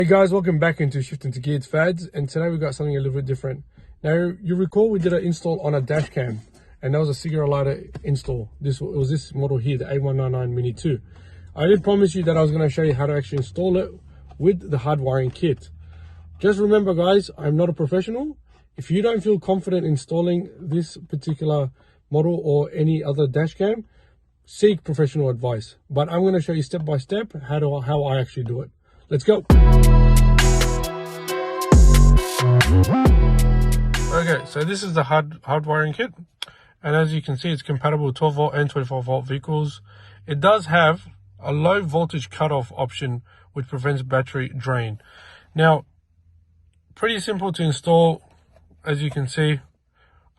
Hey guys, welcome back into Shifting to Geared Fads, and today we got something a little bit different. Now, you recall we did an install on a dash cam, and that was a cigarette lighter install. It was this model here, the A199 Mini 2. I did promise you that I was going to show you how to actually install it with the hard wiring kit. Just remember guys, I'm not a professional. If you don't feel confident installing this particular model or any other dash cam, seek professional advice. But I'm going to show you step by step how I actually do it. Let's go. Okay, so this is the hard wiring kit, and as you can see, it's compatible with 12 volt and 24 volt vehicles. It does have a low voltage cutoff option which prevents battery drain. Now, pretty simple to install. As you can see,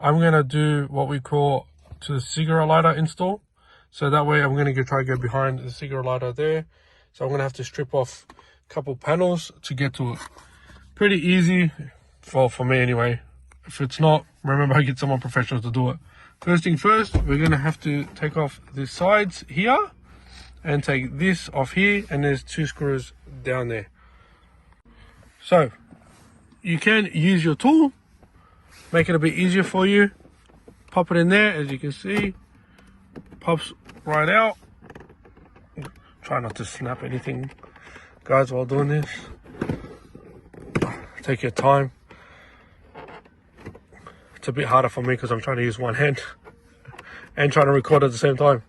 I'm going to do what we call to the cigarette lighter install. So that way I'm going to try to go behind the cigarette lighter there. So I'm going to have to strip off a couple panels to get to it. Pretty easy, for me anyway. If it's not, remember, I get someone professional to do it. First thing first, we're going to have to take off the sides here and take this off here, and there's 2 screws down there. So you can use your tool, make it a bit easier for you. Pop it in there, as you can see, pops right out. Try not to snap anything, guys, while doing this. Take your time. It's a bit harder for me because I'm trying to use one hand and trying to record at the same time.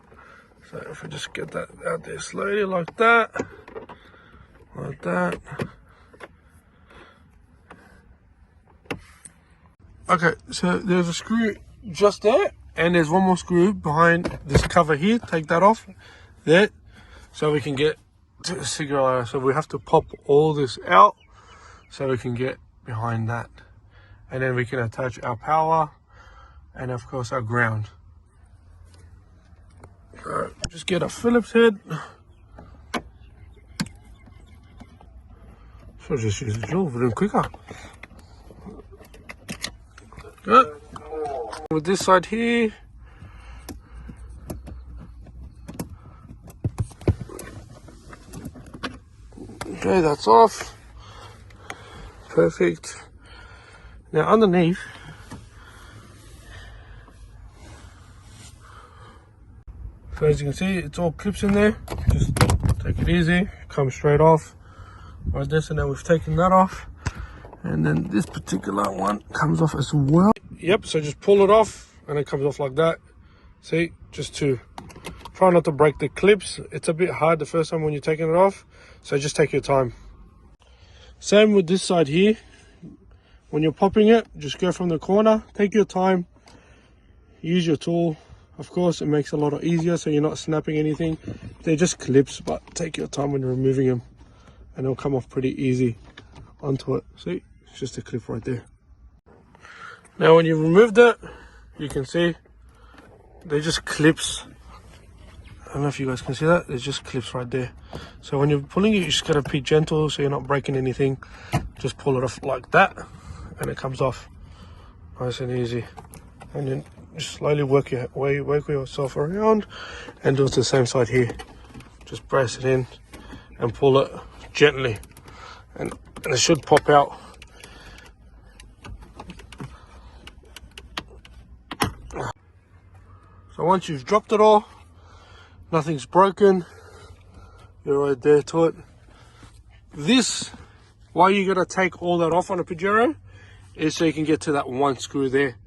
So if we just get that out there slowly like that, like that. Okay, so there's a screw just there, and there's one more screw behind this cover here. Take that off there, so we can get to the cigarette lighter. So we have to pop all this out so we can get behind that, and then we can attach our power and of course our ground. So just get a Phillips head. So just use the drill, we're quicker. Good. With this side here, okay, that's off. Perfect. Now underneath, so as you can see, it's all clips in there. Just take it easy, comes straight off like this, and then we've taken that off, and then this particular one comes off as well. Yep, so just pull it off and it comes off like that. See, just to try not to break the clips. It's a bit hard the first time when you're taking it off, so just take your time. Same with this side here. When you're popping it, just go from the corner, take your time, use your tool. Of course, it makes it a lot easier so you're not snapping anything. They're just clips, but take your time when you're removing them, and they'll come off pretty easy onto it. See, it's just a clip right there. Now when you've removed it, you can see they're just clips. I don't know if you guys can see that, there's just clips right there. So when you're pulling it, you just gotta be gentle so you're not breaking anything. Just pull it off like that, and it comes off nice and easy. And then just slowly work yourself around, and do it to the same side here. Just press it in and pull it gently, and it should pop out. So once you've dropped it all, nothing's broken, you're right there to it. This, why you gotta take all that off on a Pajero, is so you can get to that one screw there.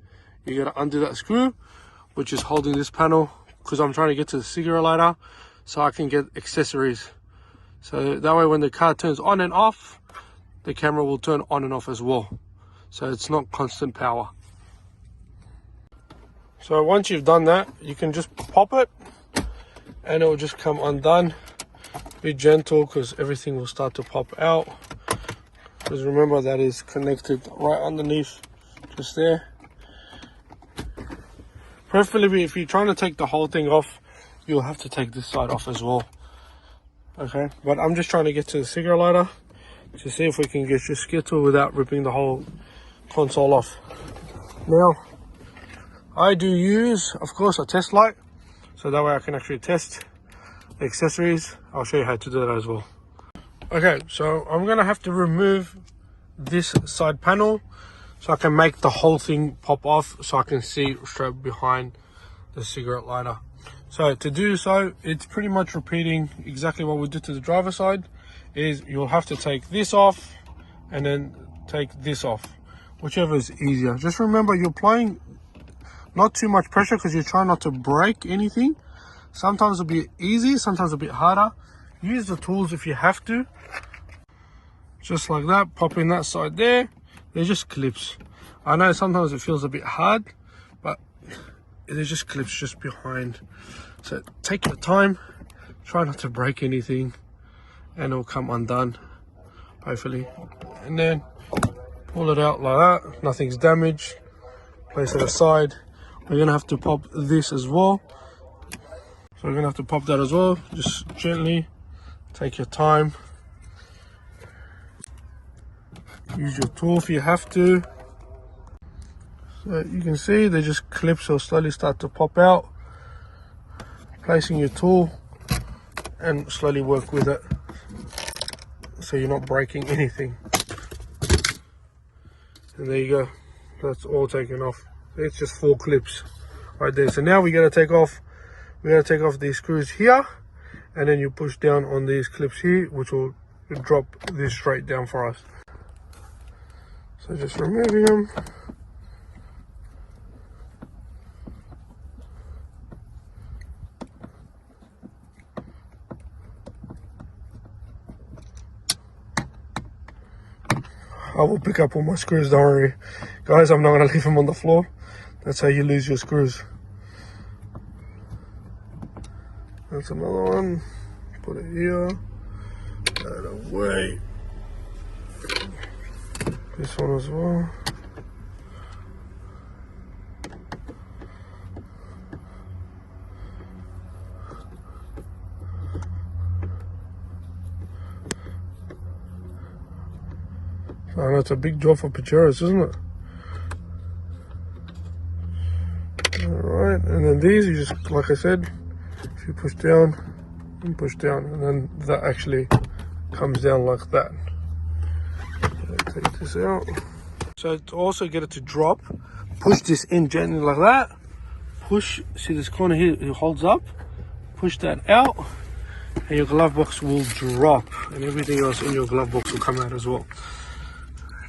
You gotta undo that screw, which is holding this panel, because I'm trying to get to the cigarette lighter so I can get accessories. So that way when the car turns on and off, the camera will turn on and off as well. So it's not constant power. So once you've done that, you can just pop it and it will just come undone. Be gentle because everything will start to pop out. Because remember, that is connected right underneath, just there. Preferably if you're trying to take the whole thing off, you'll have to take this side off as well. Okay, but I'm just trying to get to the cigarette lighter to see if we can just get to it without ripping the whole console off. Now, I do use, of course, a test light, so that way I can actually test the accessories. I'll show you how to do that as well. Okay, so I'm gonna have to remove this side panel so I can make the whole thing pop off, so I can see straight behind the cigarette lighter. So to do so, it's pretty much repeating exactly what we did to the driver's side. Is you'll have to take this off and then take this off, whichever is easier. Just remember, you're applying not too much pressure because you're trying not to break anything. Sometimes it'll be easy, sometimes a bit harder. Use the tools if you have to. Just like that, pop in that side there. They're just clips. I know sometimes it feels a bit hard, but they're just clips just behind. So take your time, try not to break anything, and it'll come undone, hopefully. And then pull it out like that, nothing's damaged. Place it aside. We're gonna have to pop this as well. So we're gonna have to pop that as well. Just gently, take your time. Use your tool if you have to. So you can see they just clips will slowly start to pop out. Placing your tool and slowly work with it so you're not breaking anything. And there you go, that's all taken off. It's just 4 clips right there. So now we gotta take off these screws here, and then you push down on these clips here, which will drop this straight down for us. So just removing them. I will pick up all my screws, don't worry. Guys, I'm not gonna leave them on the floor. That's how you lose your screws. That's another one. Put it here. That away. This one as well. I know it's a big job for Pajeros, isn't it? Alright, and then these, you just, like I said, if you push down and push down, and then that actually comes down like that. Take this out. So to also get it to drop, push this in gently like that. Push, see this corner here, it holds up. Push that out, and your glove box will drop, and everything else in your glove box will come out as well.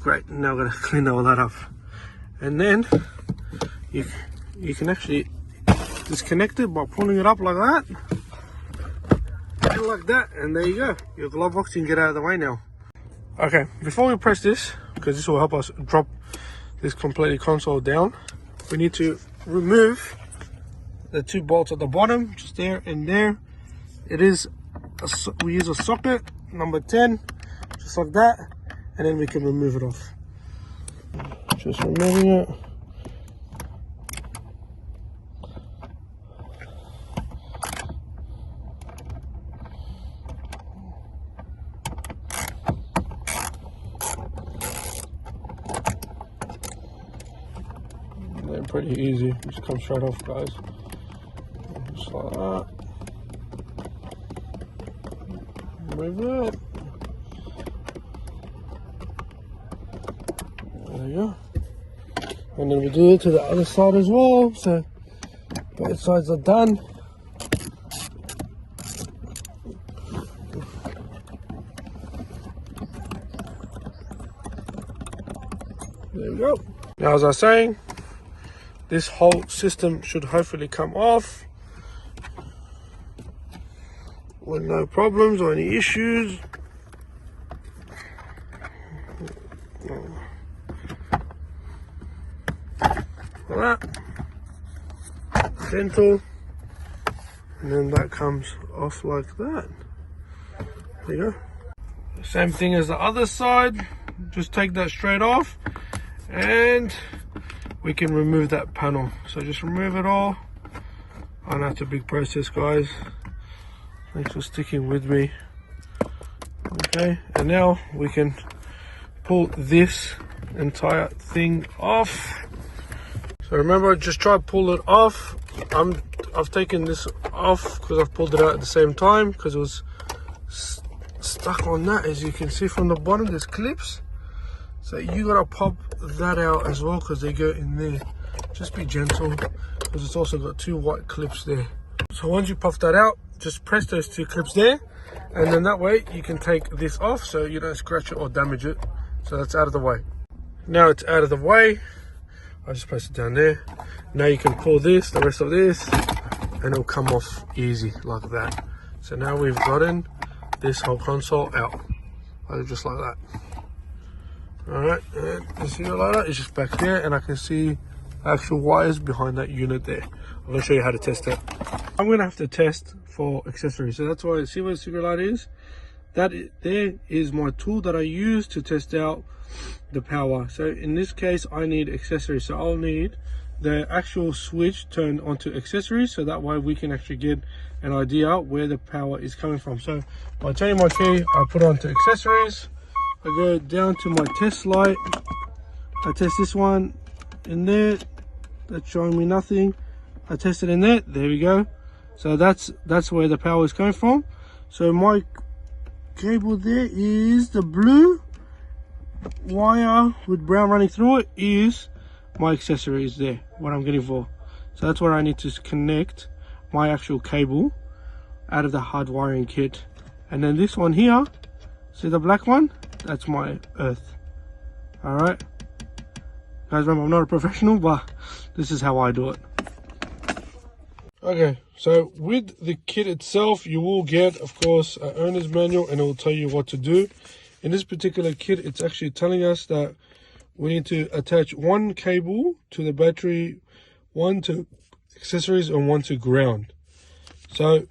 Great, now I'm going to clean all that up. And then you can actually disconnect it by pulling it up like that. And like that, and there you go. Your glove box can get out of the way now. Okay, before we press this, because this will help us drop this completely console down, we need to remove the 2 bolts at the bottom, just there and there. It is, we use a socket, number 10, just like that. And then we can remove it off. Just removing it. They're pretty easy. Just come straight off, guys. Just like that. Remove it. There you go. And then we do it to the other side as well. So both sides are done. There we go. Now, as I was saying, this whole system should hopefully come off with no problems or any issues. Like that, gentle, and then that comes off like that. There you go. Same thing as the other side, just take that straight off and we can remove that panel. So just remove it all. I know it's a big process, guys. Thanks for sticking with me. Okay, and now we can pull this entire thing off. So remember, just try to pull it off. I've taken this off because I've pulled it out at the same time because it was stuck on that. As you can see from the bottom, there's clips, so you gotta pop that out as well because they go in there. Just be gentle because it's also got 2 white clips there. So once you pop that out, just press those 2 clips there, and then that way you can take this off so you don't scratch it or damage it. So that's out of the way. Now it's out of the way, I just press it down there. Now you can pull this, the rest of this, and it'll come off easy like that. So now we've gotten this whole console out, just like that. Alright, and you see it like that, it's just back there, and I can see actual wires behind that unit there. I'm going to show you how to test it. I'm going to have to test for accessories, so that's why, see where the secret light is? That there is my tool that I use to test out the power. So in this case I need accessories, so I'll need the actual switch turned onto accessories, so that way we can actually get an idea where the power is coming from. So by turning my key, I put it onto accessories, I go down to my test light, I test this one in there, that's showing me nothing. I test it in there, there we go. So that's where the power is coming from. So my cable there is the blue wire with brown running through it is my accessories there, what I'm getting for. So that's where I need to connect my actual cable out of the hard wiring kit. And then this one here, see the black one? That's my earth. Alright. Guys, remember I'm not a professional, but this is how I do it. Okay, so with the kit itself, you will get, of course, an owner's manual, and it will tell you what to do. In this particular kit, it's actually telling us that we need to attach 1 cable to the battery, 1 to accessories, and 1 to ground. So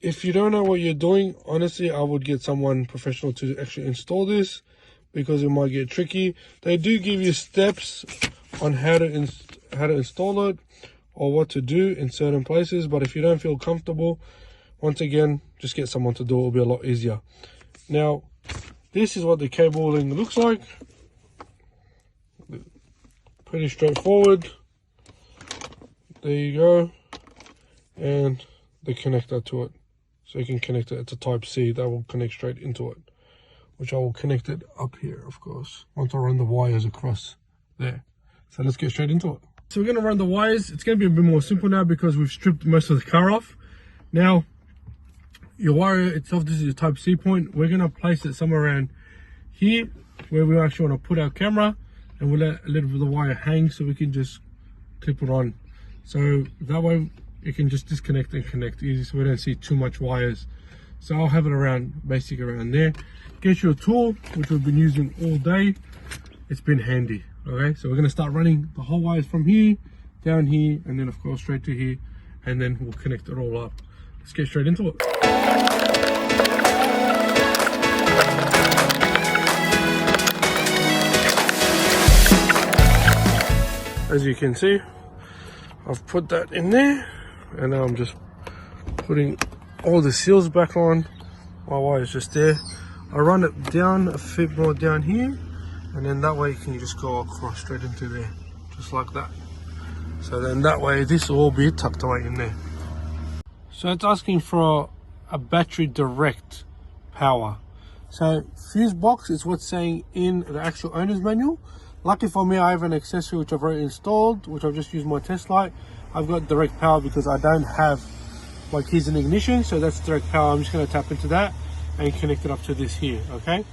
if you don't know what you're doing, honestly, I would get someone professional to actually install this, because it might get tricky. They do give you steps on how to install it or what to do in certain places, but if you don't feel comfortable, once again, just get someone to do it. It'll be a lot easier. Now, this is what the cabling looks like. Pretty straightforward. There you go. And the connector to it. So you can connect it. It's a type C that will connect straight into it, which I will connect it up here, of course, once I run the wires across there. So let's get straight into it. So we're going to run the wires. It's going to be a bit more simple now because we've stripped most of the car off. Now, your wire itself, this is your type C point. We're going to place it somewhere around here where we actually want to put our camera, and we'll let a little bit of the wire hang so we can just clip it on. So that way it can just disconnect and connect easy, so we don't see too much wires. So I'll have it around, basically around there. Get your tool, which we've been using all day. It's been handy. Okay, so we're going to start running the whole wires from here down here, and then of course straight to here, and then we'll connect it all up. Let's get straight into it. As you can see, I've put that in there, and now I'm just putting all the seals back on. My wire is just there. I run it down a bit more down here, and then that way you can just go across straight into there, just like that. So then that way this will all be tucked away in there. So it's asking for a battery direct power. So fuse box is what's saying in the actual owner's manual. Lucky for me, I have an accessory which I've already installed, which I've just used my test light. I've got direct power because I don't have my keys in ignition, so that's direct power. I'm just going to tap into that and connect it up to this here. Okay,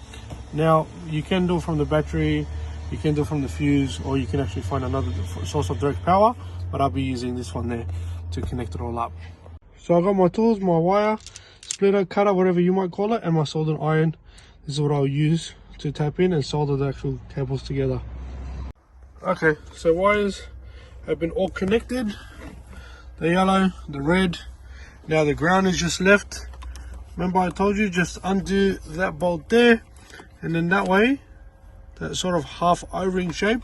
now you can do it from the battery, you can do it from the fuse, or you can actually find another source of direct power, but I'll be using this one there to connect it all up. So I got my tools, my wire, splitter, cutter, whatever you might call it, and my soldering iron. This is what I'll use to tap in and solder the actual cables together. Okay, so wires have been all connected, the yellow, the red. Now the ground is just left. Remember I told you, just undo that bolt there, and then that way, that sort of half O-ring shape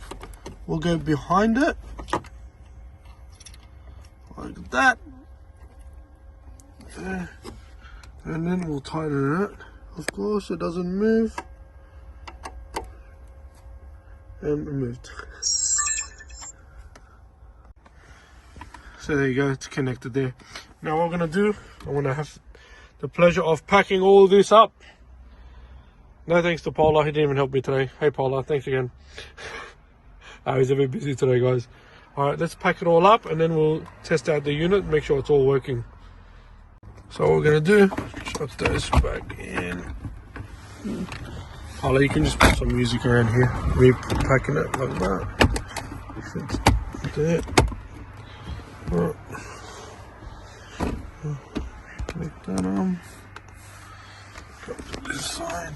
will go behind it, like that. And then we'll tighten it, of course, it doesn't move. And removed. So there you go, it's connected there. Now what I'm going to do, I'm going to have the pleasure of packing all this up No thanks to Paula, he didn't even help me today. Hey Paula, thanks again. I was a bit busy today, guys. Alright, let's pack it all up and then we'll test out the unit, make sure it's all working. So what we're gonna do, chuck those back in. Paula, you can just put some music around here. Me packing it like that. There. Alright. Make that on. Go to this side.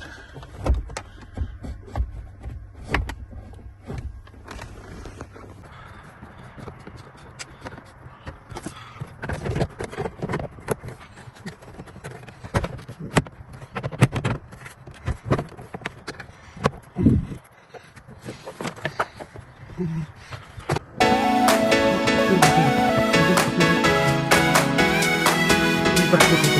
Back